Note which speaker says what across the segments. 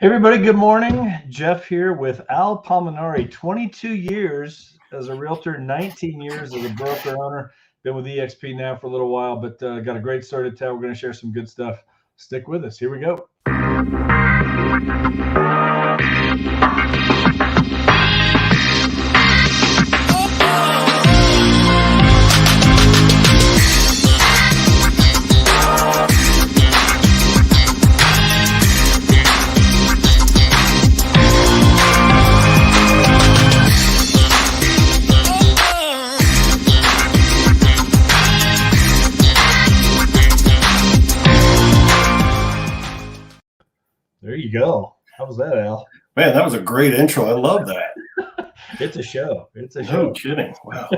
Speaker 1: Hey everybody, good morning. Jeff here with Al Palmonari. 22 years as a realtor, 19 years as a broker owner. Been with EXP now for a little while, but got a great story to tell. We're going to share some good stuff. Stick with us. Here we go. There you go. How was that, Al?
Speaker 2: Man, that was a great intro. I love that.
Speaker 1: It's a show. It's a
Speaker 2: No
Speaker 1: show.
Speaker 2: kidding. Wow.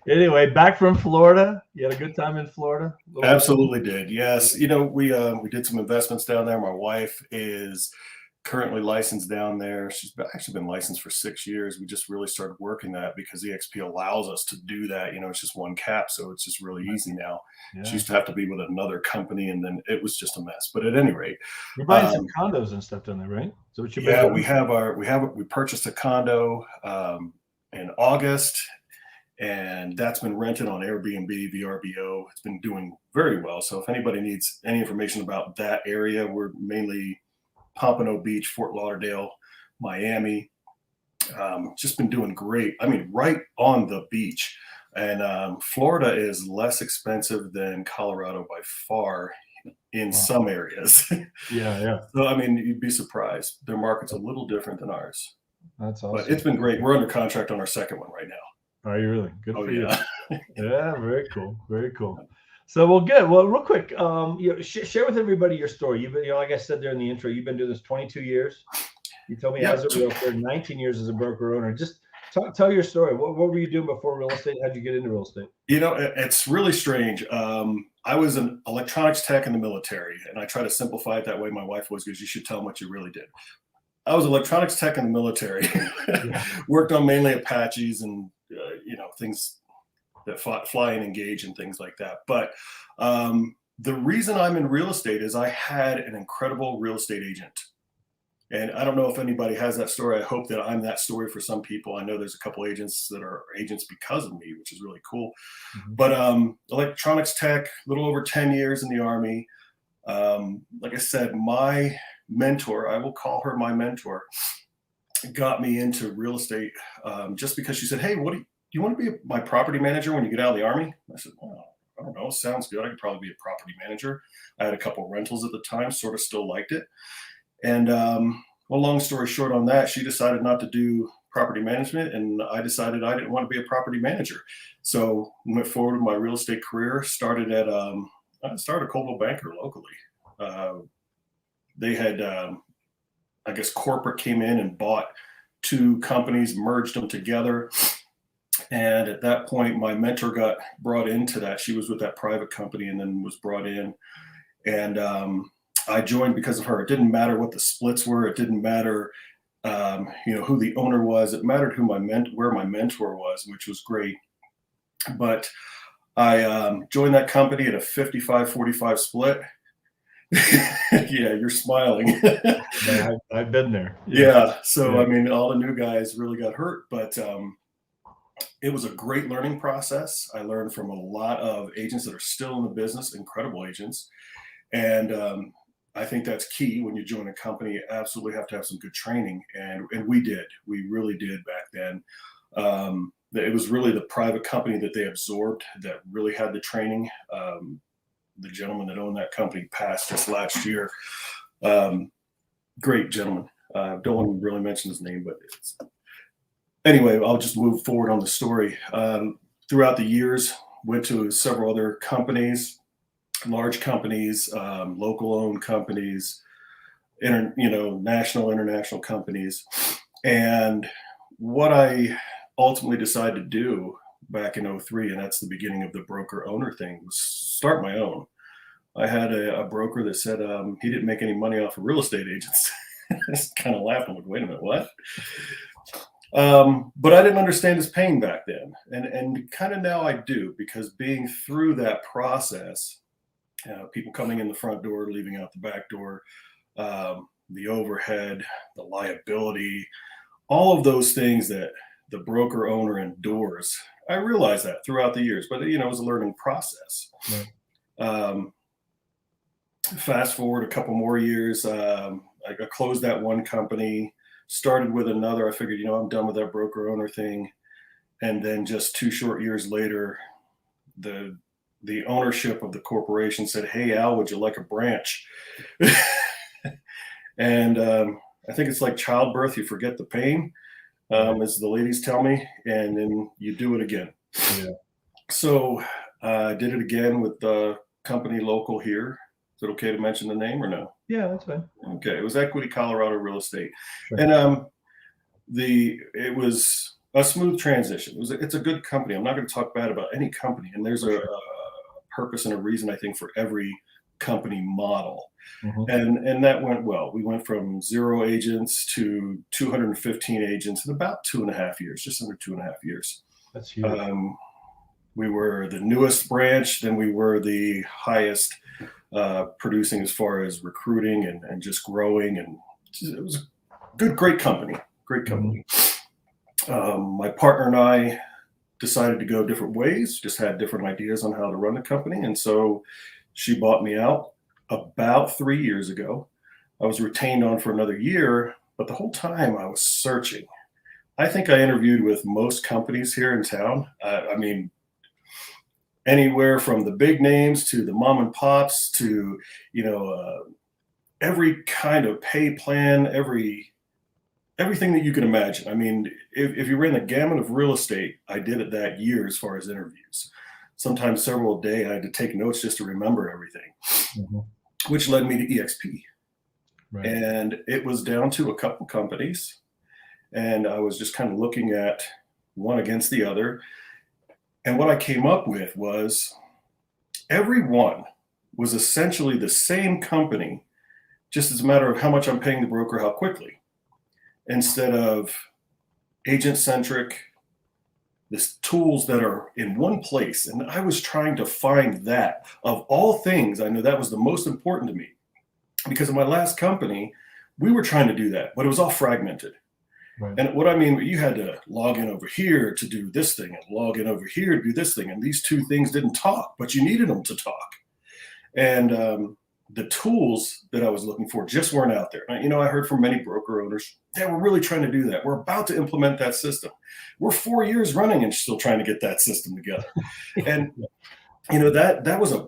Speaker 1: Anyway, back from Florida. You had a good time in Florida?
Speaker 2: Absolutely did. Yes. You know, we did some investments down there. My wife is currently licensed down there. She's actually been licensed for 6 years. We just really started working that because EXP allows us to do that. You know, it's just one cap, so it's just really easy now.
Speaker 1: Yeah.
Speaker 2: She used to have to be with another company, and then it was just a mess. But at any rate,
Speaker 1: You're buying some condos and stuff down there, right?
Speaker 2: So what we purchased a condo in August, and that's been rented on Airbnb, VRBO. It's been doing very well. So if anybody needs any information about that area, we're mainly Pompano Beach, Fort Lauderdale, Miami. Just been doing great. I mean, right on the beach. And Florida is less expensive than Colorado by far in some areas.
Speaker 1: Yeah.
Speaker 2: So, I mean, you'd be surprised. Their market's a little different than ours.
Speaker 1: That's awesome.
Speaker 2: But it's been great. We're under contract on our second one right now.
Speaker 1: Are you really? Good for you.
Speaker 2: Yeah.
Speaker 1: Yeah, very cool. Very cool. So, well, good. Well, real quick, share with everybody your story. You've been, like I said there in the intro, you've been doing this 22 years. You told me as a realtor, 19 years as a broker owner. Just tell your story. What were you doing before real estate? How'd you get into real estate?
Speaker 2: You know, it's really strange. I was an electronics tech in the military, and I try to simplify it that way. My wife always goes, "You should tell them what you really did." I was electronics tech in the military. Worked on mainly Apaches and things that fly and engage and things like that. But the reason I'm in real estate is I had an incredible real estate agent. And I don't know if anybody has that story. I hope that I'm that story for some people. I know there's a couple agents that are agents because of me, which is really cool. Mm-hmm. But electronics tech, a little over 10 years in the Army. Like I said, my mentor, I will call her my mentor, got me into real estate just because she said, "Hey, do you want to be my property manager when you get out of the Army?" I said, "Well, I don't know. Sounds good. I could probably be a property manager." I had a couple of rentals at the time, sort of still liked it. And well, long story short on that, she decided not to do property management, and I decided I didn't want to be a property manager. So went forward with my real estate career. Started at I started Coldwell Banker locally. They had, I guess, corporate came in and bought two companies, merged them together. And at that point, my mentor got brought into that. She was with that private company and then was brought in. And I joined because of her. It didn't matter what the splits were. It didn't matter, who the owner was. It mattered where my mentor was, which was great. But I joined that company at a 55-45 split. Yeah, you're smiling.
Speaker 1: Yeah, I've been there.
Speaker 2: Yeah. So, I mean, all the new guys really got hurt, but it was a great learning process. I learned from a lot of agents that are still in the business, incredible agents. And I think that's key when you join a company. You absolutely have to have some good training. And we did. We really did back then. It was really the private company that they absorbed that really had the training. The gentleman that owned that company passed just last year. Great gentleman. Don't want to really mention his name, but anyway, I'll just move forward on the story. Throughout the years, went to several other companies, large companies, local owned companies, national, international companies. And what I ultimately decided to do back in 2003, and that's the beginning of the broker owner thing, was start my own. I had a broker that said he didn't make any money off of real estate agents. I just kind of laughed and went, "Wait a minute, what?" But I didn't understand his pain back then. And kind of now I do, because being through that process, people coming in the front door, leaving out the back door, the overhead, the liability, all of those things that the broker owner endures. I realized that throughout the years, but it was a learning process.
Speaker 1: Right.
Speaker 2: Fast forward a couple more years, I closed that one company, started with another. I figured, I'm done with that broker owner thing. And then just 2 short years later, the ownership of the corporation said, "Hey, Al, would you like a branch?" And I think it's like childbirth. You forget the pain, as the ladies tell me, and then you do it again.
Speaker 1: Yeah.
Speaker 2: So I did it again with the company local here. Is it okay to mention the name or no?
Speaker 1: Yeah, that's fine.
Speaker 2: Okay, it was Equity Colorado Real Estate,
Speaker 1: Sure.
Speaker 2: and it was a smooth transition. It's a good company. I'm not going to talk bad about any company, and there's a purpose and a reason, I think, for every company model.
Speaker 1: Mm-hmm.
Speaker 2: And that went well. We went from 0 agents to 215 agents in about 2.5 years, just under 2.5 years.
Speaker 1: That's huge.
Speaker 2: We were the newest branch, then we were the highest producing as far as recruiting and just growing. And it was a great company. My partner and I decided to go different ways, just had different ideas on how to run the company. And so she bought me out about 3 years ago. I was retained on for another year, but the whole time I was searching. I think I interviewed with most companies here in town. I mean, anywhere from the big names to the mom and pops to, every kind of pay plan, everything that you can imagine. I mean, if you ran the gamut of real estate, I did it that year as far as interviews. Sometimes several a day. I had to take notes just to remember everything, which led me to EXP.
Speaker 1: Right.
Speaker 2: And it was down to a couple companies. And I was just kind of looking at one against the other. And what I came up with was every one was essentially the same company, just as a matter of how much I'm paying the broker, how quickly. Instead of agent-centric, this tools that are in one place. And I was trying to find that. Of all things, I know that was the most important to me. Because in my last company, we were trying to do that, but it was all fragmented.
Speaker 1: Right.
Speaker 2: And what I mean, you had to log in over here to do this thing and log in over here to do this thing. And these two things didn't talk, but you needed them to talk. And the tools that I was looking for just weren't out there. I heard from many broker owners, they were really trying to do that. We're about to implement that system. We're 4 years running and still trying to get that system together. And, that was a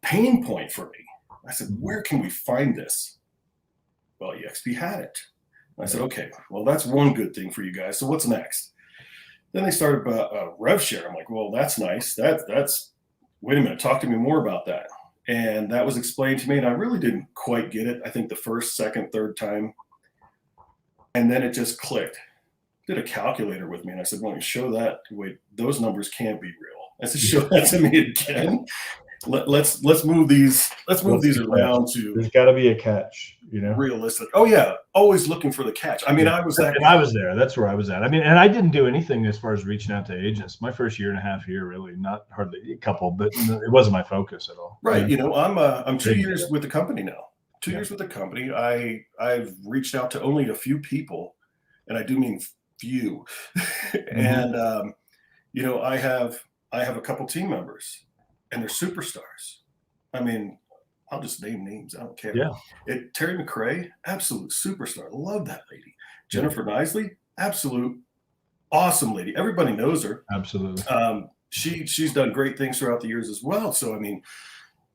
Speaker 2: pain point for me. I said, where can we find this? Well, EXP had it. I said, okay, well, that's one good thing for you guys. So what's next? Then they started about rev share. I'm like, well, that's nice. That's wait a minute, talk to me more about that. And that was explained to me, and I really didn't quite get it. I think the first, second, third time. And then it just clicked. Did a calculator with me, and I said, well, show that. Wait, those numbers can't be real. I said, show that to me again. Let's move these. Let's move these around to.
Speaker 1: There's got to be a catch,
Speaker 2: realistic. Oh yeah, always looking for the catch. I mean, I was that.
Speaker 1: And I was there. That's where I was at. I mean, and I didn't do anything as far as reaching out to agents. My first 1.5 years, really, not hardly a couple, but it wasn't my focus at all.
Speaker 2: Right. I'm 2 years with the company now. 2 years with the company. I've reached out to only a few people, and I do mean few. And I have a couple team members. And they're superstars. I mean, I'll just name names. I don't care.
Speaker 1: Yeah.
Speaker 2: Terry McRae, absolute superstar. Love that lady. Jennifer Nisley, absolute awesome lady. Everybody knows her.
Speaker 1: Absolutely.
Speaker 2: She's done great things throughout the years as well. So, I mean,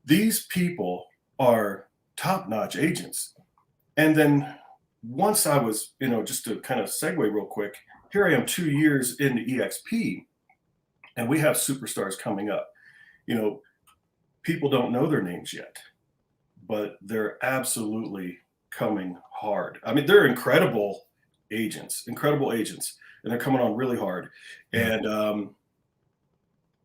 Speaker 2: these people are top-notch agents. And then once I was, just to kind of segue real quick, here I am 2 years into EXP, and we have superstars coming up. People don't know their names yet, but they're absolutely coming hard. I mean, they're incredible agents, and they're coming on really hard. And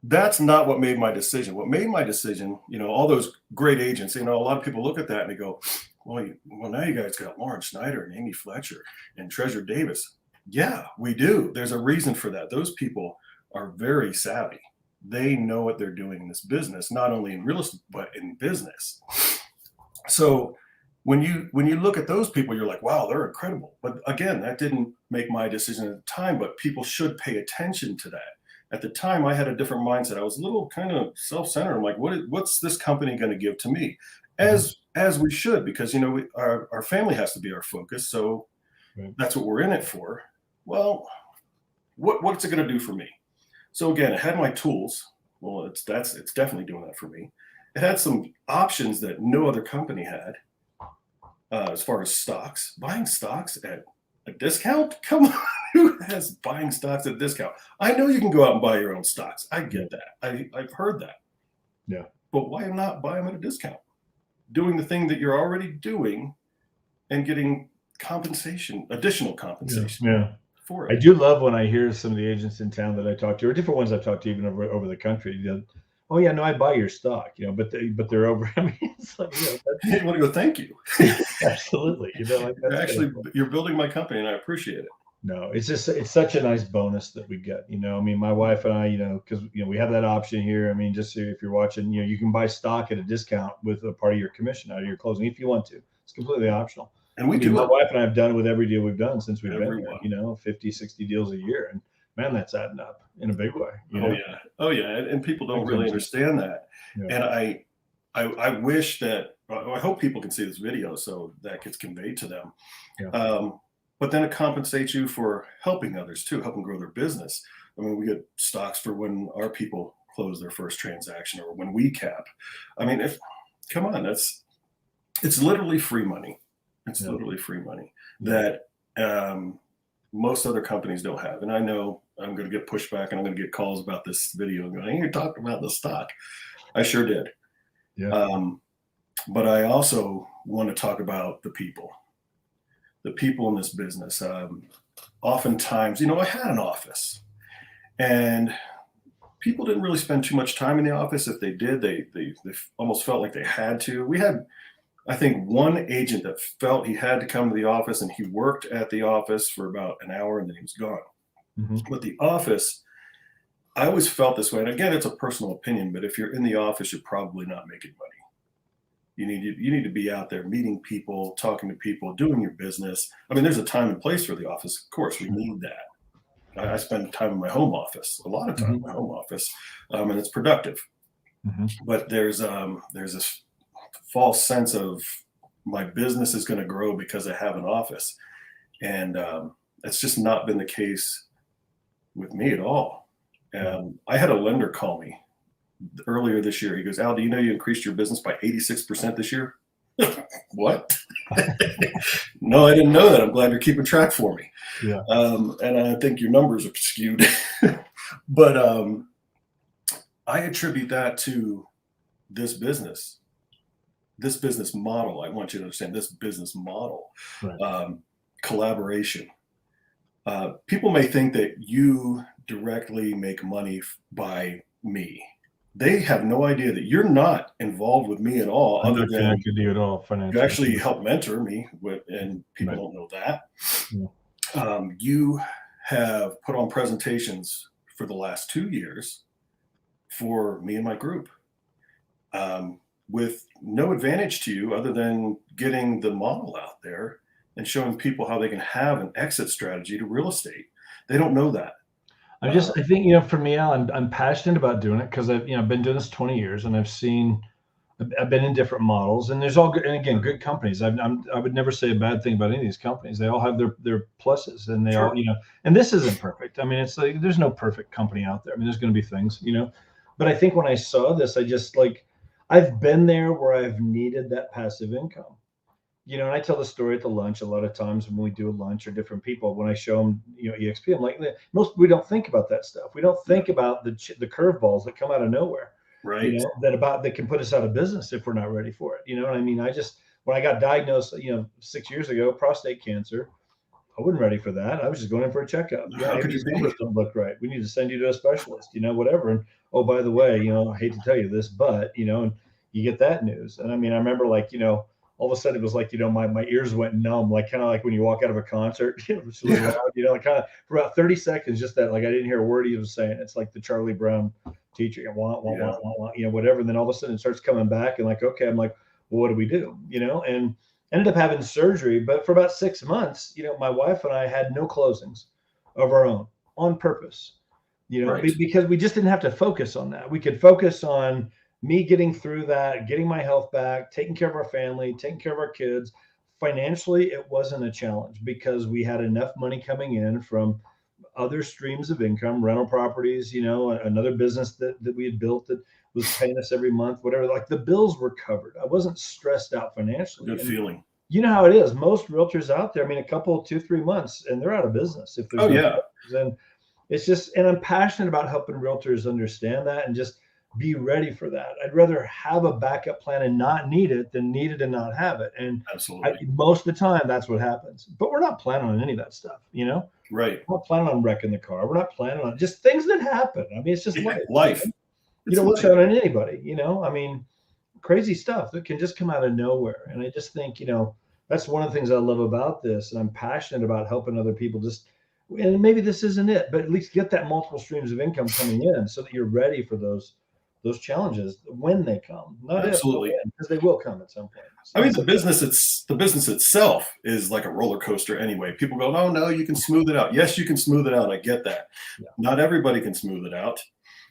Speaker 2: that's not what made my decision. What made my decision, all those great agents, a lot of people look at that and they go, well, now you guys got Lauren Schneider and Amy Fletcher and Treasure Davis. Yeah, we do. There's a reason for that. Those people are very savvy. They know what they're doing in this business, not only in real estate, but in business. So when you look at those people, you're like, wow, they're incredible. But again, that didn't make my decision at the time, but people should pay attention to that. At the time, I had a different mindset. I was a little kind of self-centered. I'm like, what's this company going to give to me?
Speaker 1: Mhm.
Speaker 2: As we should, because our family has to be our focus. So
Speaker 1: Right.
Speaker 2: that's what we're in it for. Well, what's it going to do for me? So again, it had my tools. Well, it's definitely doing that for me. It had some options that no other company had, as far as stocks. Buying stocks at a discount? Come on, who has buying stocks at a discount? I know you can go out and buy your own stocks. I
Speaker 1: Yeah.
Speaker 2: get that. I've heard that.
Speaker 1: Yeah.
Speaker 2: But why not buy them at a discount? Doing the thing that you're already doing and getting compensation, additional
Speaker 1: Yeah.
Speaker 2: compensation
Speaker 1: Yeah.
Speaker 2: for
Speaker 1: I
Speaker 2: it.
Speaker 1: do love when I hear some of the agents in town that I talk to, or different ones I've talked to even over the country. Oh yeah, no, I buy your stock, but they're over. I mean, it's like,
Speaker 2: You want to go, thank you.
Speaker 1: absolutely, like
Speaker 2: You're
Speaker 1: that's kind of
Speaker 2: actually
Speaker 1: cool.
Speaker 2: you're building my company, and I appreciate it.
Speaker 1: No, it's such a nice bonus that we get. I mean, my wife and I, because we have that option here. I mean, just so if you're watching, you can buy stock at a discount with a part of your commission out of your closing if you want to. It's completely optional.
Speaker 2: And
Speaker 1: I
Speaker 2: we
Speaker 1: mean,
Speaker 2: do
Speaker 1: my
Speaker 2: it,
Speaker 1: wife and I have done it with every deal we've done since we've been
Speaker 2: everyone.
Speaker 1: here, 50, 60 deals a year. And man, that's adding up in a big way.
Speaker 2: Oh yeah, and people don't
Speaker 1: Big
Speaker 2: really
Speaker 1: time.
Speaker 2: understand that.
Speaker 1: Yeah.
Speaker 2: And I wish that I hope people can see this video so that gets conveyed to them.
Speaker 1: Yeah.
Speaker 2: But then it compensates you for helping others too, helping grow their business. I mean, we get stocks for when our people close their first transaction or when we cap. I mean, come on, it's literally free money. It's
Speaker 1: Yeah.
Speaker 2: literally free money
Speaker 1: Yeah.
Speaker 2: that most other companies don't have. And I know I'm going to get pushback and I'm going to get calls about this video and going, you're talking about the stock. I sure did.
Speaker 1: Yeah.
Speaker 2: But I also want to talk about the people in this business. Oftentimes, I had an office and people didn't really spend too much time in the office. If they did, they almost felt like they had to. We had, I think, one agent that felt he had to come to the office, and he worked at the office for about an hour and then he was gone.
Speaker 1: Mm-hmm.
Speaker 2: But the office, I always felt this way. And again, it's a personal opinion, but if you're in the office, you're probably not making money. You need to be out there meeting people, talking to people, doing your business. I mean, there's a time and place for the office. Of course, we need that. I spend time in my home office, a lot of time in my home office, and it's productive.
Speaker 1: Mm-hmm.
Speaker 2: But there's this false sense of my business is going to grow because I have an office, and that's just not been the case with me at all. I had a lender call me earlier this year. He goes, Al, do you know you increased your business by 86% this year? What? No, I didn't know that. I'm glad you're keeping track for me.
Speaker 1: Yeah.
Speaker 2: And I think your numbers are skewed. But I attribute that to this business model. I want you to understand this business model.
Speaker 1: Right.
Speaker 2: Collaboration. People may think that you directly make money by me. They have no idea that you're not involved with me at all,
Speaker 1: I'm
Speaker 2: other
Speaker 1: not
Speaker 2: than
Speaker 1: connected to you at all financially.
Speaker 2: you actually help mentor me and people don't know that.
Speaker 1: Yeah.
Speaker 2: You have put on presentations for the last 2 years for me and my group, with no advantage to you other than getting the model out there and showing people how they can have an exit strategy to real estate. They don't know that.
Speaker 1: I think, for me, Al, I'm passionate about doing it because I've been doing this 20 years and I've been in different models, and there's all good, and again, good companies. I would never say a bad thing about any of these companies. They all have their pluses, and they all, and this isn't perfect. I mean, it's like, there's no perfect company out there. I mean, there's going to be things, but I think when I saw this, I just I've been there where I've needed that passive income. And I tell the story at the lunch a lot of times when we do a lunch or different people, when I show them, EXP, I'm like, we don't think about that stuff. We don't think about the curveballs that come out of nowhere,
Speaker 2: right?
Speaker 1: That can put us out of business if we're not ready for it. You know what I mean? When I got diagnosed, 6 years ago, prostate cancer, I wasn't ready for that. I was just going in for a checkup.
Speaker 2: How could
Speaker 1: these
Speaker 2: you be?
Speaker 1: numbers don't look right. We need to send you to a specialist, whatever. And oh, by the way, I hate to tell you this, but and you get that news. And I mean, I remember all of a sudden it was like, my ears went numb, kind of like when you walk out of a concert, it's really loud, kind of for about 30 seconds, just that, I didn't hear a word he was saying. It's like the Charlie Brown teacher, wah, wah, wah, whatever. And then all of a sudden it starts coming back and okay, I'm like, well, what do we do? And ended up having surgery. But for about 6 months, my wife and I had no closings of our own on purpose,
Speaker 2: Right.
Speaker 1: because we just didn't have to focus on that. We could focus on me getting through that, getting my health back, taking care of our family, taking care of our kids. Financially, it wasn't a challenge because we had enough money coming in from other streams of income, rental properties, another business that we had built that was paying us every month, whatever. Like the bills were covered. I wasn't stressed out financially.
Speaker 2: Good feeling.
Speaker 1: You know how it is. Most realtors out there, I mean, a couple, 2, 3 months, and they're out of business if there's
Speaker 2: Oh
Speaker 1: no
Speaker 2: yeah.
Speaker 1: closings. And it's just, and I'm passionate about helping realtors understand that and just be ready for that. I'd rather have a backup plan and not need it than need it and not have it. And
Speaker 2: Absolutely.
Speaker 1: most of the time, that's what happens. But we're not planning on any of that stuff,
Speaker 2: Right.
Speaker 1: We're not planning on wrecking the car. We're not planning on just things that happen. I mean, it's just life.
Speaker 2: Life.
Speaker 1: You don't wish out on anybody, I mean, crazy stuff that can just come out of nowhere. And I just think, that's one of the things I love about this. And I'm passionate about helping other people and maybe this isn't it, but at least get that multiple streams of income coming in so that you're ready for those challenges when they come. Not
Speaker 2: Absolutely.
Speaker 1: because they will come at some point. So
Speaker 2: I mean, the business itself is like a roller coaster anyway. People go, oh no, you can smooth it out. Yes, you can smooth it out. I get that.
Speaker 1: Yeah.
Speaker 2: Not everybody can smooth it out.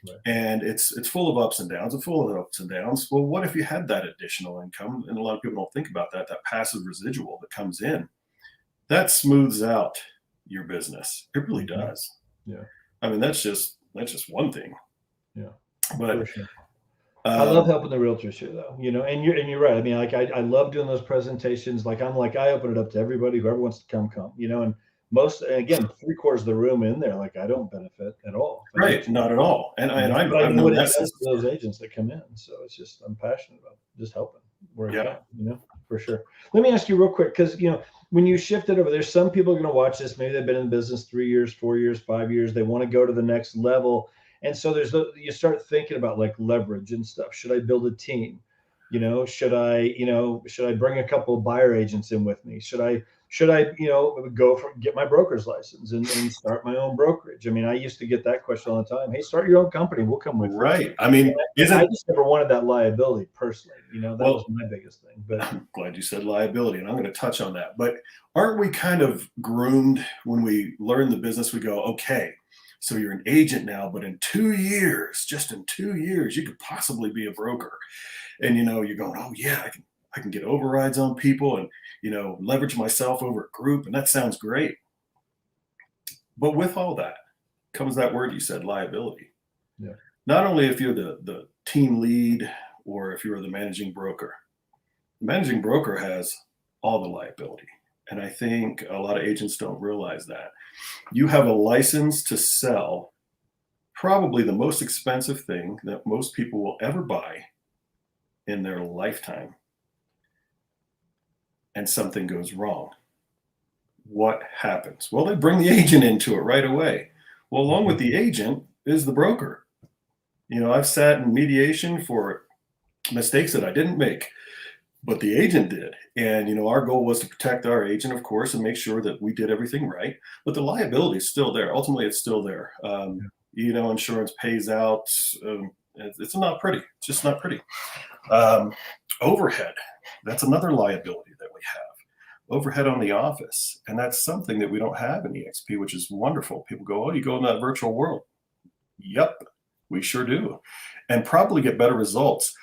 Speaker 1: Right.
Speaker 2: And it's full of ups and downs and full of ups and downs. Well, what if you had that additional income? And a lot of people don't think about that passive residual that comes in. That smooths out your business. It really does.
Speaker 1: Yeah.
Speaker 2: I mean, that's just one thing.
Speaker 1: Yeah.
Speaker 2: But
Speaker 1: sure. I love helping the realtors here though, and you're right. I mean, like I love doing those presentations. Like I open it up to everybody, whoever wants to come, and again, 3/4 of the room in there, like I don't benefit at all.
Speaker 2: Right. Not at all. And
Speaker 1: I
Speaker 2: I've
Speaker 1: know
Speaker 2: known
Speaker 1: what
Speaker 2: that
Speaker 1: it does to those agents that come in. So it's just, I'm passionate about just helping where I can, for sure. Let me ask you real quick. Cause when you shifted over, there's some people going to watch this. Maybe they've been in business 3 years, 4 years, 5 years. They want to go to the next level. And so you start thinking about like leverage and stuff. Should I build a team? Should I bring a couple of buyer agents in with me? Should I get my broker's license and start my own brokerage? I mean, I used to get that question all the time. Hey, start your own company. We'll come with you.
Speaker 2: Right. I mean,
Speaker 1: I just never wanted that liability personally. That was my biggest thing. But
Speaker 2: I'm glad you said liability, and I'm going to touch on that. But aren't we kind of groomed when we learn the business? We go, okay, so you're an agent now, but in 2 years, just in 2 years, you could possibly be a broker. And you're going, oh yeah, I can get overrides on people and leverage myself over a group, and that sounds great. But with all that comes that word you said, liability.
Speaker 1: Yeah.
Speaker 2: Not only if you're the team lead or if you're the managing broker. The managing broker has all the liability. And I think a lot of agents don't realize that. You have a license to sell probably the most expensive thing that most people will ever buy in their lifetime. And something goes wrong. What happens? Well, they bring the agent into it right away. Well, along with the agent is the broker. I've sat in mediation for mistakes that I didn't make, but the agent did. And, our goal was to protect our agent, of course, and make sure that we did everything right. But the liability is still there. Ultimately, it's still there. Insurance pays out. It's not pretty. It's just not pretty. Overhead. That's another liability that we have. Overhead on the office. And that's something that we don't have in EXP, which is wonderful. People go, oh, you go in that virtual world. Yep, we sure do. And probably get better results.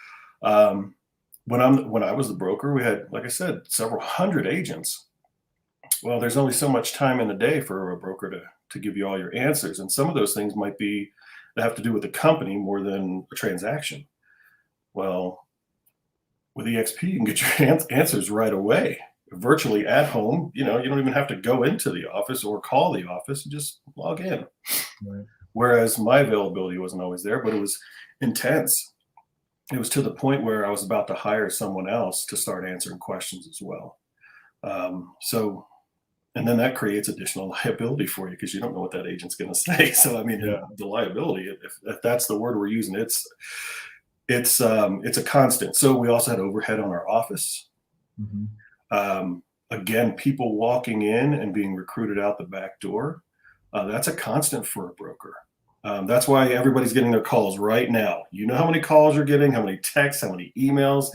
Speaker 2: When I was the broker, we had, like I said, several hundred agents. Well, there's only so much time in a day for a broker to give you all your answers. And some of those things might be that have to do with the company more than a transaction. Well, with EXP, you can get your answers right away, virtually at home. You don't even have to go into the office or call the office. You just log in.
Speaker 1: Right.
Speaker 2: Whereas my availability wasn't always there, but it was intense. It was to the point where I was about to hire someone else to start answering questions as well. And then that creates additional liability for you because you don't know what that agent's going to say. So, I mean, the liability, if that's the word we're using, it's a constant. So we also had overhead on our office. Mm-hmm. Again, people walking in and being recruited out the back door. That's a constant for a broker. That's why everybody's getting their calls right now. You know how many calls you're getting, how many texts, how many emails.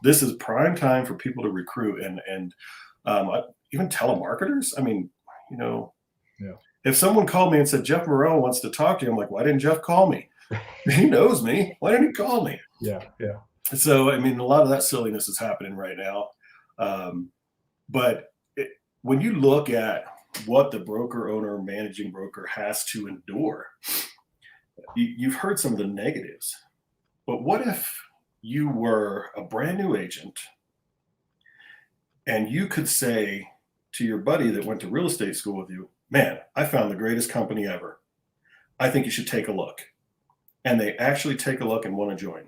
Speaker 2: This is prime time for people to recruit and even telemarketers. I mean, you know,
Speaker 1: Yeah.
Speaker 2: if someone called me and said, Jeff Morrell wants to talk to you, I'm like, why didn't Jeff call me? He knows me. Why didn't he call me?
Speaker 1: Yeah. Yeah.
Speaker 2: So, I mean, a lot of that silliness is happening right now. But when you look at what the broker owner, managing broker has to endure, you've heard some of the negatives. But what if you were a brand new agent and you could say to your buddy that went to real estate school with you, man, I found the greatest company ever. I think you should take a look. And they actually take a look and want to join.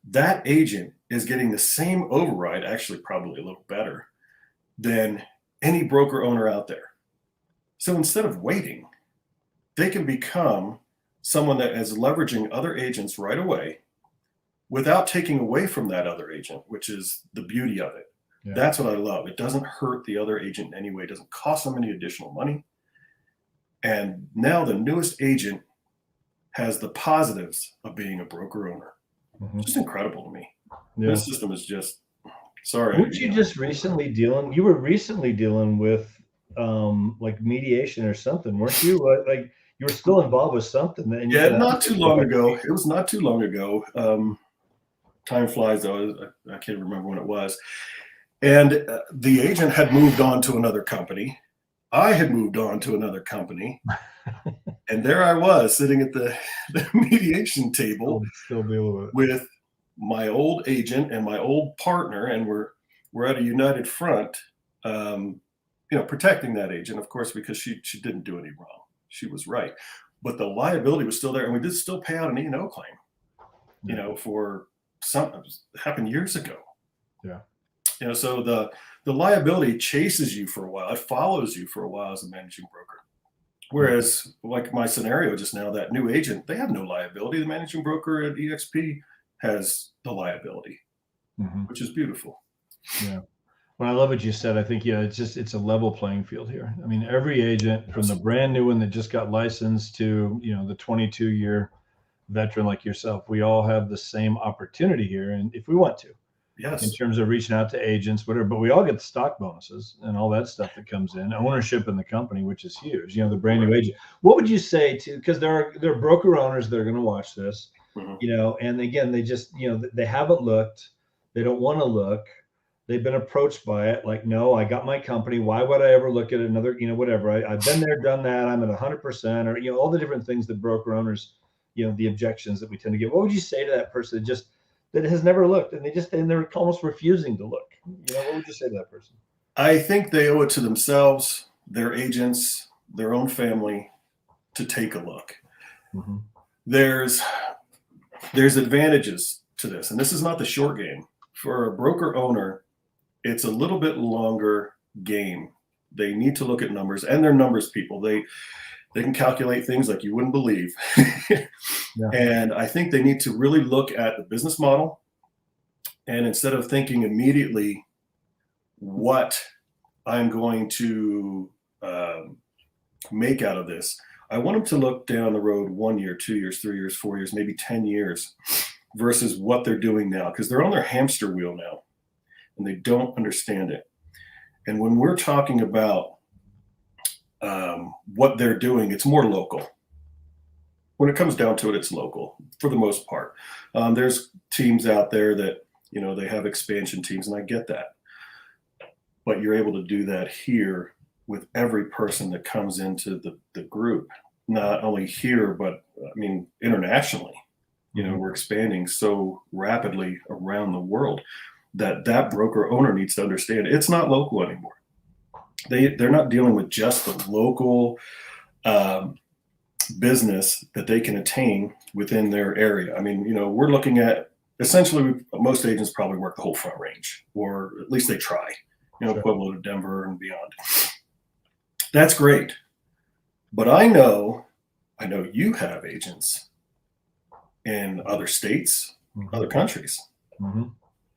Speaker 2: That agent is getting the same override, actually probably a little better, than any broker owner out there. So instead of waiting, they can become someone that is leveraging other agents right away without taking away from that other agent, which is the beauty of it. Yeah. That's what I love. It doesn't hurt the other agent in any way. It doesn't cost them any additional money. And now the newest agent has the positives of being a broker owner. Mm-hmm. Just incredible to me. Yeah. This system is just, sorry.
Speaker 1: Weren't you just recently dealing? You were recently dealing with like mediation or something, weren't you? Like you were still involved with something. And
Speaker 2: yeah, not too long ago. It was not too long ago. Time flies though. I can't remember when it was. And the agent had moved on to another company. I had moved on to another company. And there I was sitting at the mediation table
Speaker 1: still dealing
Speaker 2: with my old agent and my old partner, and we're at a united front, protecting that agent, of course, because she didn't do any wrong. She was right, but the liability was still there, and we did still pay out an E&O claim, for something that happened years ago.
Speaker 1: Yeah.
Speaker 2: So the liability chases you for a while. It follows you for a while as a managing broker. Whereas, like my scenario just now, that new agent, they have no liability. The managing broker at EXP has the liability, which is beautiful.
Speaker 1: Yeah. Well, I love what you said. I think, it's a level playing field here. I mean, every agent from the brand new one that just got licensed to, the 22-year veteran like yourself, we all have the same opportunity here. And if we want to.
Speaker 2: Yes.
Speaker 1: In terms of reaching out to agents, whatever, but we all get the stock bonuses and all that stuff that comes in, ownership in the company, which is huge. The brand new agent. What would you say to, because there are broker owners that are going to watch this, and again, they just, they haven't looked, they don't want to look, they've been approached by it, like, no, I got my company. Why would I ever look at another, whatever? I've been there, done that. I'm at 100%, or all the different things that broker owners, the objections that we tend to get. What would you say to that person that has never looked, and they're almost refusing to look? What would you say to that person?
Speaker 2: I think they owe it to themselves, their agents, their own family to take a look. Mm-hmm. There's advantages to this, and this is not the short game. For a broker owner, it's a little bit longer game. They need to look at numbers, and they're numbers people. They can calculate things like you wouldn't believe. Yeah. And I think they need to really look at the business model. And instead of thinking immediately what I'm going to make out of this, I want them to look down the road 1 year, 2 years, 3 years, 4 years, maybe 10 years versus what they're doing now, because they're on their hamster wheel now and they don't understand it. And when we're talking about what they're doing, it's more local. When it comes down to it, it's local for the most part. There's teams out there that, they have expansion teams, and I get that. But you're able to do that here with every person that comes into the group, not only here, but I mean, internationally. We're expanding so rapidly around the world that broker owner needs to understand it's not local anymore. They're not dealing with just the local business that they can attain within their area. I mean, we're looking at essentially most agents probably work the whole Front Range, or at least they try, sure. Pueblo to Denver and beyond. That's great. But I know you have agents in other states, other countries.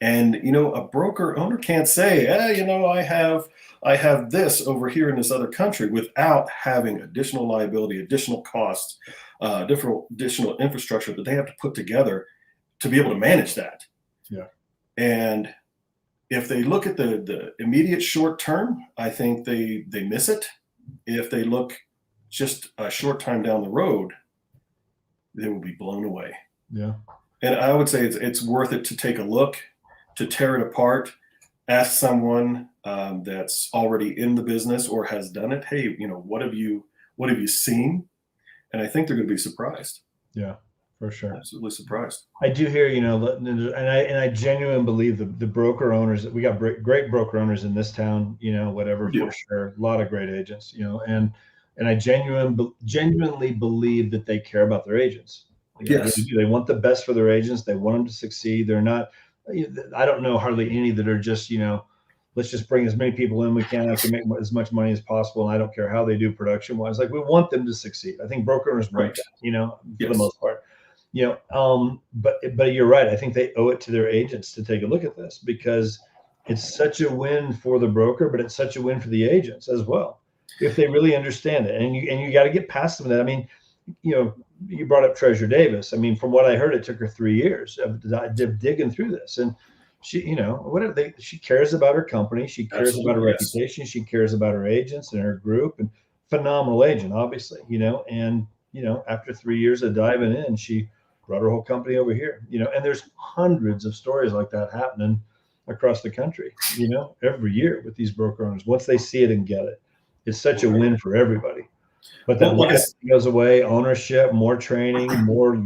Speaker 2: And, a broker owner can't say, I have this over here in this other country without having additional liability, additional costs, additional infrastructure that they have to put together to be able to manage that.
Speaker 1: Yeah.
Speaker 2: And if they look at the immediate short term, I think they miss it. If they look just a short time down the road, they will be blown away.
Speaker 1: Yeah.
Speaker 2: And I would say it's worth it to take a look, to tear it apart, ask someone that's already in the business or has done it. Hey, what have you seen? And I think they're going to be surprised.
Speaker 1: Yeah, for sure.
Speaker 2: Absolutely surprised.
Speaker 1: I do hear, and I genuinely believe the broker owners, we got great broker owners in this town, whatever, for sure. A lot of great agents, and I genuinely believe that they care about their agents.
Speaker 2: Yes.
Speaker 1: They want the best for their agents. They want them to succeed. They're not, I don't know hardly any that are just, let's just bring as many people in we can. I can make as much money as possible. And I don't care how they do production wise. Like, we want them to succeed. I think broker owners want that, for the most part. But you're right. I think they owe it to their agents to take a look at this, because it's such a win for the broker, but it's such a win for the agents as well, if they really understand it. And you got to get past some of that. I mean, you brought up Treasure Davis. I mean, from what I heard, it took her 3 years of digging through this. And she, she cares about her company. She cares about her reputation. She cares about her agents and her group, and phenomenal agent, obviously, and, after 3 years of diving in, she brought her whole company over here, and there's hundreds of stories like that happening across the country, every year with these broker owners. Once they see it and get it, it's such a win for everybody. But then goes away, ownership, more training, more,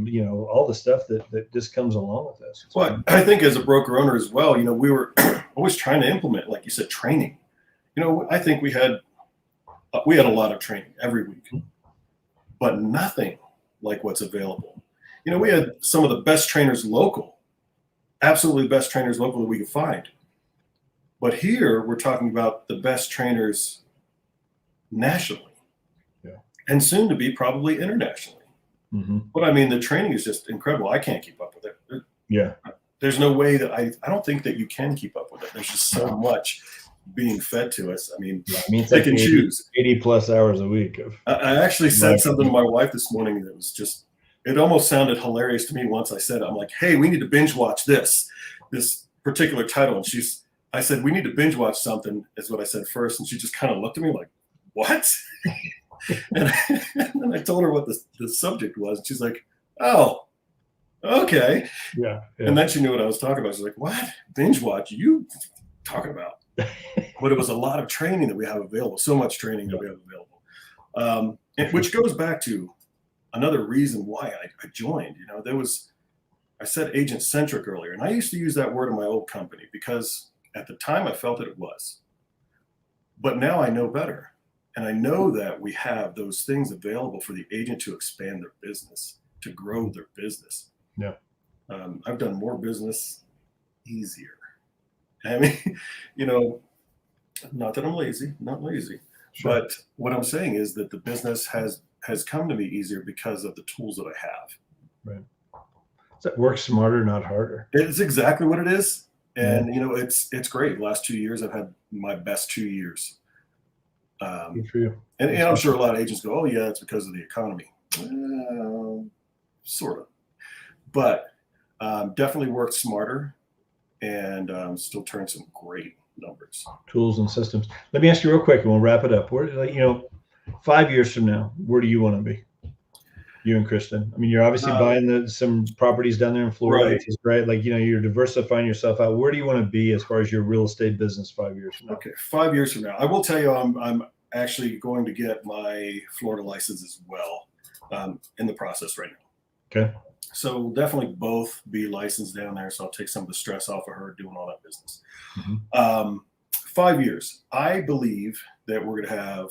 Speaker 1: all the stuff that just comes along with this.
Speaker 2: Well, I think as a broker owner as well, we were always trying to implement, like you said, training. I think we had a lot of training every week, but nothing like what's available. We had some of the best trainers local, absolutely best trainers local that we could find. But here we're talking about the best trainers nationally. And soon to be probably internationally.
Speaker 1: Mm-hmm.
Speaker 2: But I mean, the training is just incredible. I can't keep up with it.
Speaker 1: Yeah. There's
Speaker 2: no way that I don't think that you can keep up with it. There's just so much being fed to us. I mean,
Speaker 1: it's pick like and choose 80 plus hours a week.
Speaker 2: I actually said something to my wife this morning that was just, it almost sounded hilarious to me once I said it. I'm like, hey, we need to binge watch this particular title. And I said, we need to binge watch something, is what I said first. And she just kind of looked at me like, what? And then I told her what the subject was, and she's like, "Oh, okay."
Speaker 1: Yeah.
Speaker 2: And then she knew what I was talking about. She's like, "What? Binge watch? You talking about?" But it was a lot of training that we have available. So much training that we have available, which goes back to another reason why I joined. I said agent centric earlier, and I used to use that word in my old company because at the time I felt that it was, but now I know better. And I know that we have those things available for the agent to expand their business, to grow their business.
Speaker 1: Yeah.
Speaker 2: I've done more business easier. I mean, not that I'm lazy, not lazy, sure. But what I'm saying is that the business has come to me easier because of the tools that I have.
Speaker 1: Right. So work smarter, not harder.
Speaker 2: It's exactly what it is. And, it's great. The last 2 years, I've had my best 2 years.
Speaker 1: Good for you.
Speaker 2: And I'm sure a lot of agents go, oh, yeah, it's because of the economy. Sort of. But definitely worked smarter and still turned some great numbers.
Speaker 1: Tools and systems. Let me ask you real quick, and we'll wrap it up. 5 years from now, where do you want to be? You and Kristen. I mean, you're obviously buying some properties down there in Florida, right, which is great. Like, you're diversifying yourself out. Where do you want to be as far as your real estate business 5 years from now?
Speaker 2: Okay, 5 years from now. I will tell you, I'm actually going to get my Florida license as well, in the process right now.
Speaker 1: Okay.
Speaker 2: So we'll definitely both be licensed down there. So I'll take some of the stress off of her doing all that business. Mm-hmm. 5 years. I believe that we're going to have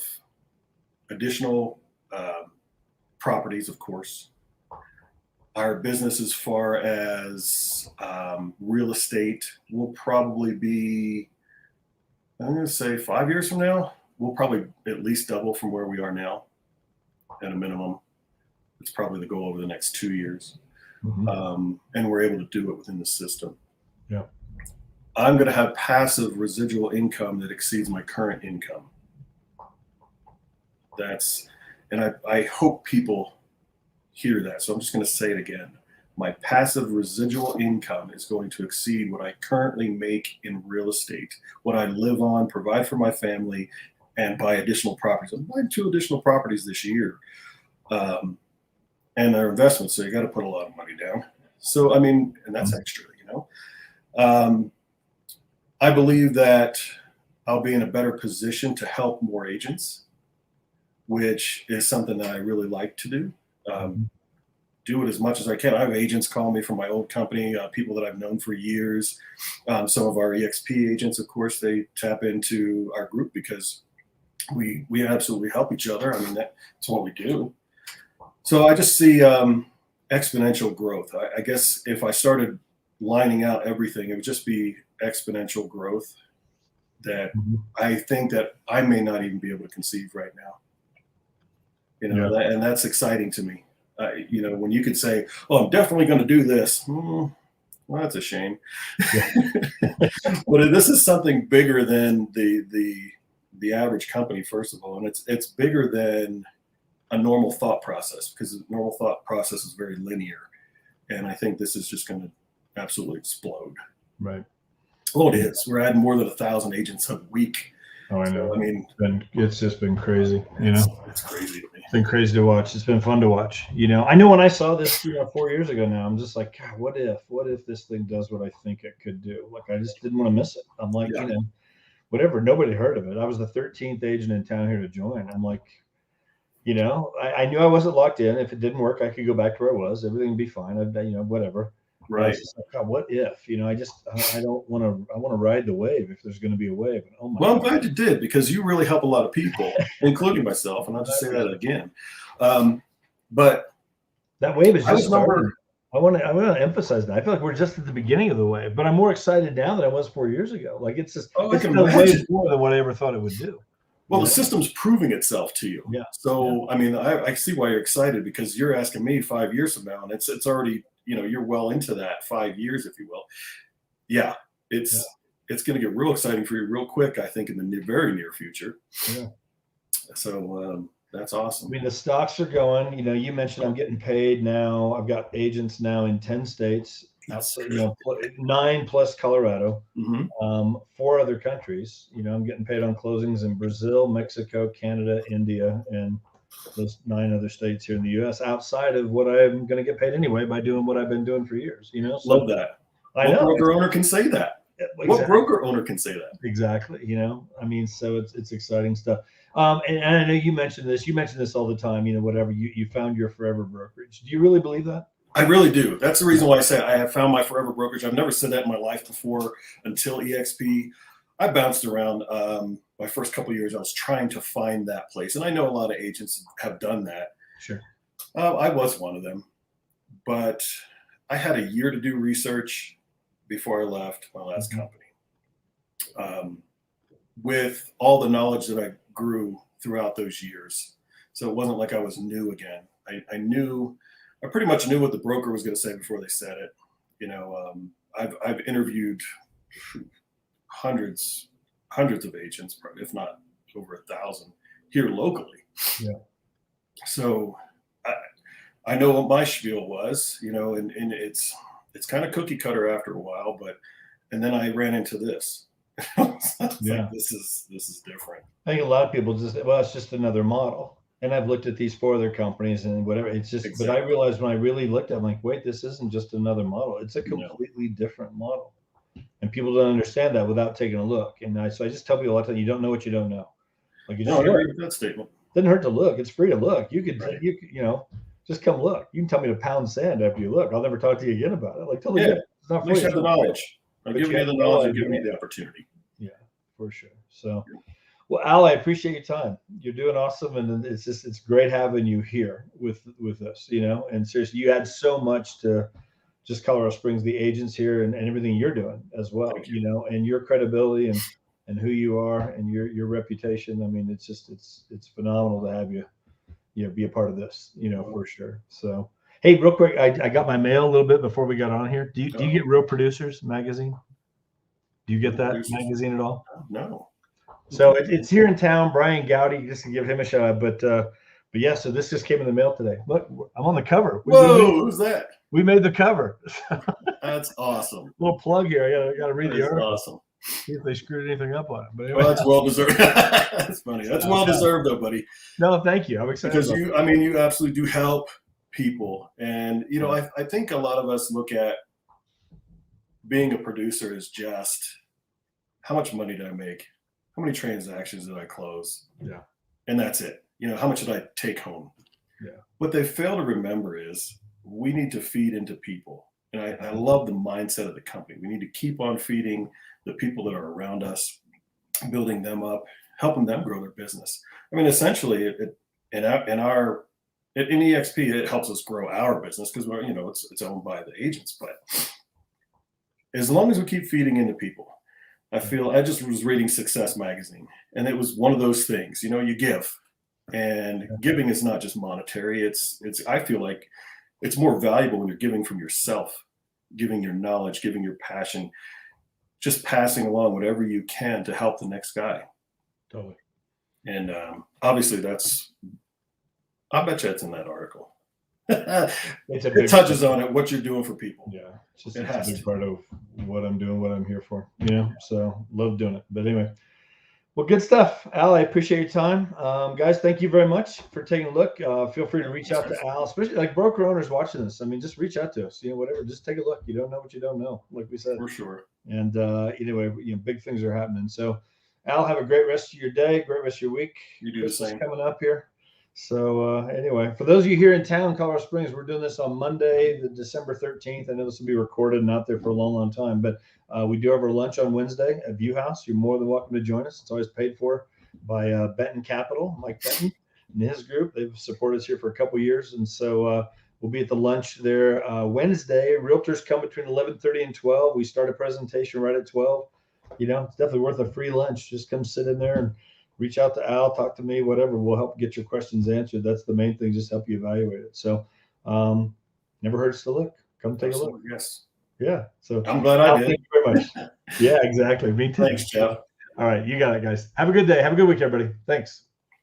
Speaker 2: additional properties, of course. Our business as far as real estate will probably be, I'm going to say 5 years from now, we'll probably at least double from where we are now at a minimum. It's probably the goal over the next 2 years. Mm-hmm. And we're able to do it within the system.
Speaker 1: Yeah.
Speaker 2: I'm going to have passive residual income that exceeds my current income. And I hope people hear that. So I'm just going to say it again. My passive residual income is going to exceed what I currently make in real estate, what I live on, provide for my family, and buy additional properties. I'm buying 2 additional properties this year. And they're investments, so you got to put a lot of money down. So, I mean, and that's extra, I believe that I'll be in a better position to help more agents, which is something that I really like to do. Do it as much as I can. I have agents call me from my old company, people that I've known for years. Some of our EXP agents, of course, they tap into our group because we absolutely help each other. I mean, that's what we do. So I just see exponential growth. I guess if I started lining out everything, it would just be exponential growth that I think that I may not even be able to conceive right now. And that's exciting to me. When you could say, "Oh, I'm definitely going to do this," well, that's a shame. But this is something bigger than the average company, first of all, and it's bigger than a normal thought process, because the normal thought process is very linear, and I think this is just going to absolutely explode.
Speaker 1: Right.
Speaker 2: Well, it is. We're adding more than 1,000 agents a week.
Speaker 1: Oh, I know.
Speaker 2: So, I mean,
Speaker 1: it's just been crazy.
Speaker 2: It's crazy to me.
Speaker 1: It's been crazy to watch. It's been fun to watch. I know when I saw this 4 years ago now, I'm just like, God, what if this thing does what I think it could do? Like, I just didn't want to miss it. I'm like, whatever. Nobody heard of it. I was the 13th agent in town here to join. I'm like, I knew I wasn't locked in. If it didn't work, I could go back to where I was. Everything would be fine. Whatever.
Speaker 2: Right.
Speaker 1: Like, God, what if? I don't want to. I want to ride the wave if there's going to be a wave. And, oh my
Speaker 2: well, I'm
Speaker 1: God.
Speaker 2: glad you did, because you really help a lot of people, including myself. And I'll just say that again. But
Speaker 1: that wave is just starting. I want to emphasize that. I feel like we're just at the beginning of the wave, but I'm more excited now than I was 4 years ago. Like, it's just it's the wave more than what I ever thought it would do.
Speaker 2: Well, the system's proving itself to you.
Speaker 1: Yeah.
Speaker 2: So, I mean, I see why you're excited, because you're asking me 5 years from now, and it's already, you're well into that 5 years, if you will. Yeah. It's going to get real exciting for you real quick, I think, in the very near future.
Speaker 1: Yeah.
Speaker 2: So, that's awesome.
Speaker 1: I mean, the stocks are going. You mentioned I'm getting paid now. I've got agents now in 10 states.
Speaker 2: That's
Speaker 1: 9 plus Colorado,
Speaker 2: Mm-hmm.
Speaker 1: 4 other countries. I'm getting paid on closings in Brazil, Mexico, Canada, India, and those 9 other states here in the U.S. outside of what I'm going to get paid anyway by doing what I've been doing for years. So,
Speaker 2: love that.
Speaker 1: I know.
Speaker 2: What broker owner can say that? Exactly. What broker owner can say that?
Speaker 1: Exactly. I mean, so it's exciting stuff. And I know you mentioned this. You mention this all the time. Whatever you found your forever brokerage. Do you really believe that?
Speaker 2: I really do. That's the reason why I say I have found my forever brokerage. I've never said that in my life before until EXP. I bounced around. My first couple of years, I was trying to find that place, and I know a lot of agents have done that.
Speaker 1: Sure.
Speaker 2: I was one of them, but I had a year to do research before I left my last company. With all the knowledge that I grew throughout those years, so it wasn't like I was new again. I pretty much knew what the broker was going to say before they said it. I've interviewed hundreds of agents, if not over 1,000 here locally.
Speaker 1: Yeah.
Speaker 2: So I know what my spiel was, and it's kind of cookie cutter after a while, and then I ran into this. Like, this is different.
Speaker 1: I think a lot of people it's just another model. And I've looked at these 4 other companies and whatever. It's just, exactly. But I realized when I really looked at it, I'm like, wait, this isn't just another model. It's a completely different model. And people don't understand that without taking a look. And so I just tell people a lot of times, you don't know what you don't know. Like,
Speaker 2: I agree with that statement.
Speaker 1: Doesn't hurt to look. It's free to look. You could, just come look. You can tell me to pound sand after you look. I'll never talk to you again about it. Like, totally good. It's not free.
Speaker 2: You have the knowledge. I'm giving you the knowledge and giving me the opportunity.
Speaker 1: Yeah, for sure. So. Well, Al, I appreciate your time. You're doing awesome, and it's great having you here with us. And seriously, you add so much to just Colorado Springs, the agents here, and everything you're doing as well. And your credibility and who you are and your reputation. I mean, it's phenomenal to have you be a part of this. For sure. So, hey, real quick, I got my mail a little bit before we got on here. Do you get Real Producers magazine? Do you get that
Speaker 2: Producers.
Speaker 1: magazine at all?
Speaker 2: No.
Speaker 1: So it's here in town. Brian Gowdy, just to give him a shout out. But yeah, so this just came in the mail today. Look, I'm on the cover.
Speaker 2: Whoa, who's that?
Speaker 1: We made the cover.
Speaker 2: That's awesome.
Speaker 1: Little plug here. I gotta read the article.
Speaker 2: Awesome.
Speaker 1: See if they screwed anything up on it. But anyway.
Speaker 2: Well, that's well deserved. That's funny. That's well deserved, though, buddy.
Speaker 1: No, thank you. I'm excited
Speaker 2: because you absolutely do help people, and I think a lot of us look at being a producer as just how much money did I make, how many transactions did I close, and that's it. How much did I take home? What they fail to remember is we need to feed into people, and I love the mindset of the company. We need to keep on feeding the people that are around us, building them up, helping them grow their business. I mean, essentially, in EXP, it helps us grow our business because we're, it's owned by the agents. But as long as we keep feeding into people, I just was reading Success Magazine, and it was one of those things. You give, and giving is not just monetary. I feel like it's more valuable when you're giving from yourself, giving your knowledge, giving your passion, just passing along whatever you can to help the next guy.
Speaker 1: Totally. And
Speaker 2: obviously I bet you it's in that article.
Speaker 1: It
Speaker 2: touches on it, what you're doing for people.
Speaker 1: Yeah. It's a big part of what I'm doing, what I'm here for. So love doing it. But anyway, well, good stuff. Al, I appreciate your time. Guys, thank you very much for taking a look. Feel free to reach out to Al, especially like broker owners watching this. I mean, just reach out to us, whatever, just take a look. You don't know what you don't know, like we said.
Speaker 2: For sure.
Speaker 1: And anyway, big things are happening. So Al, have a great rest of your day, great rest of your week.
Speaker 2: You do the same.
Speaker 1: Coming up here. So anyway, for those of you here in town, Colorado Springs, we're doing this on Monday, the December 13th. I know this will be recorded and out there for a long, long time, but we do have our lunch on Wednesday at View House. You're more than welcome to join us. It's always paid for by Benton Capital, Mike Benton and his group. They've supported us here for a couple of years. And so we'll be at the lunch there Wednesday. Realtors come between 11:30 and 12. We start a presentation right at 12. It's definitely worth a free lunch. Just come sit in there and reach out to Al, talk to me, whatever. We'll help get your questions answered. That's the main thing, just help you evaluate it. So never hurts to look. Come take a look.
Speaker 2: Yes.
Speaker 1: Yeah. So
Speaker 2: I'm glad I did.
Speaker 1: Thank you very much. Yeah, exactly. Me too.
Speaker 2: Thanks, Jeff.
Speaker 1: All right. You got it, guys. Have a good day. Have a good week, everybody. Thanks.